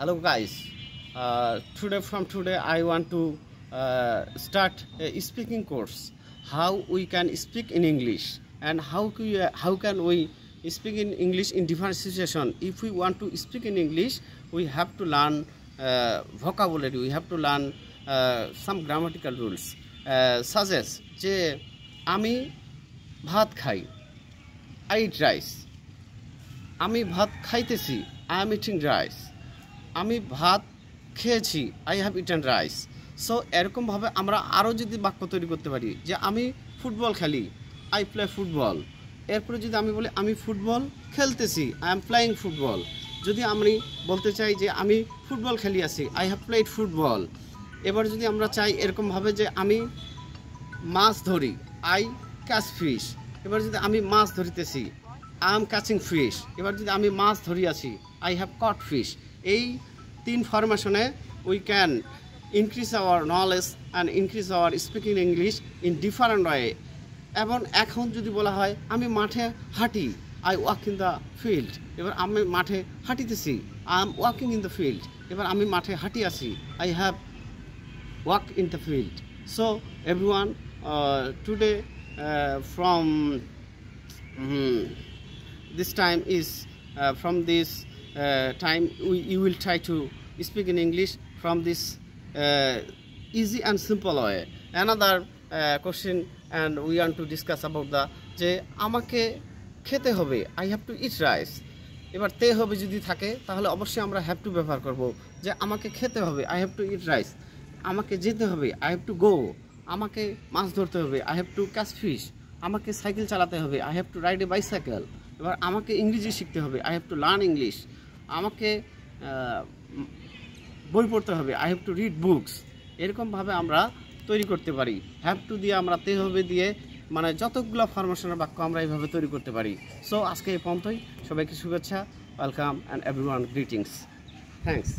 Hello guys, today I want to start a speaking course. How we can speak in English and how can we speak in English in different situations. If we want to speak in English, we have to learn vocabulary. We have to learn some grammatical rules, such as যে আমি ভাত খাই, I eat rice. আমি ভাত খাইতেছি, I am eating rice. আমি ভাত খেয়েছি, I have eaten rice. So এরকমভাবে আমরা আরও যদি বাক্য তৈরি করতে পারি যে আমি ফুটবল খেলি, I play ফুটবল। এরপরে যদি আমি বলি আমি ফুটবল খেলতেছি, I am playing ফুটবল। যদি আমি বলতে চাই যে আমি ফুটবল খেলি আছি, I have played ফুটবল। এবার যদি আমরা চাই এরকমভাবে যে আমি মাছ ধরি, I catch fish। এবার যদি আমি মাছ ধরিতেছি, I am catching fish। এবার যদি আমি মাছ ধরিয়াছি, I have caught fish। এই তিন ফরমেশনে we can increase our knowledge and increase our speaking English in different way। এবং এখন যদি বলা হয় আমি মাঠে হাঁটি, I walk in the field। এবার আমি মাঠে হাঁটিতেছি, I am walking in the field। এবার আমি মাঠে হাঁটি আছি, I have walk in the field। So everyone today from this time is from this time you will try to speak in English from this easy and simple way। Another question and we want to discuss about the যে আমাকে খেতে হবে, I have to eat rice। এবার তে হবে যদি থাকে তাহলে অবশ্যই আমরা have to ব্যবহার করব যে আমাকে খেতে হবে, I have to eat rice। আমাকে যেতে হবে, I have to go। আমাকে মাছ ধরতে হবে, I have to catch fish। আমাকে সাইকেল চালাতে হবে, I have to ride a bicycle। এবার আমাকে ইংরেজি শিখতে হবে, I have to learn English। আমাকে বই পড়তে হবে, I have to read books। এরকমভাবে আমরা তৈরি করতে পারি। হ্যাভ টু দিয়ে আমরা তে হবে দিয়ে মানে যতগুলো ফরমেশনের বাক্য আমরা এইভাবে তৈরি করতে পারি। সো আজকে এই পর্যন্তই। সবাইকে শুভেচ্ছা, welcome and everyone greetings. Thanks.